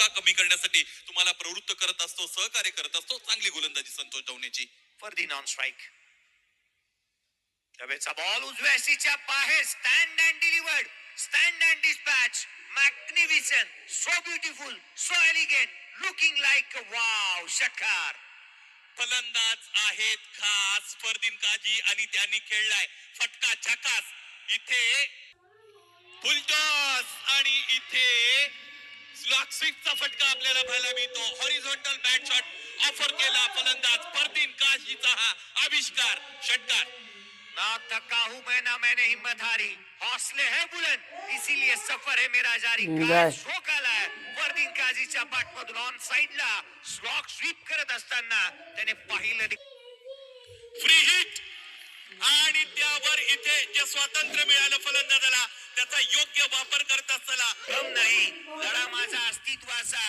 धोका कमी करण्यासाठी तुम्हाला प्रवृत्त करत असतो, सहकार्य करत असतो. चांगली गोलंदाजी संतोष डवणेची. Fardeen on strike. त्यावेळेचा बॉल उजव्या सीच्या बाहेर. Stand and delivered, stand and dispatch. Magnificent, so beautiful, so elegant, looking like wow. षटकार. फलंदाज आहेत खास फरदीन काजी आणि त्यांनी खेळलाय फटका झकास. इथे फुलटॉस आणि इथे स्लॉक स्वीपचा फटका आपल्याला पाहायला मिळतो. हॉरिझॉन्टल बॅट शॉट ऑफर केला फलंदाज फरदीन काजीचा हा आविष्कार. षटकार. ना थका हूं मैं ना मैंने हिम्मत हारी, हौसले है बुलंद, इसीलिए सफर है मेरा जारी. काय शोक आलाय फरदीन काजीच्या बॅटमधून. ऑन साइडला स्लॉक स्वीप करत असताना त्याने पाहिलं फ्री हिट आणि त्यावर इथे जे स्वातंत्र्य मिळालं फलंदाजाला त्याचा योग्य वापर करत असताना नाही. लढा माझा अस्तित्वाचा.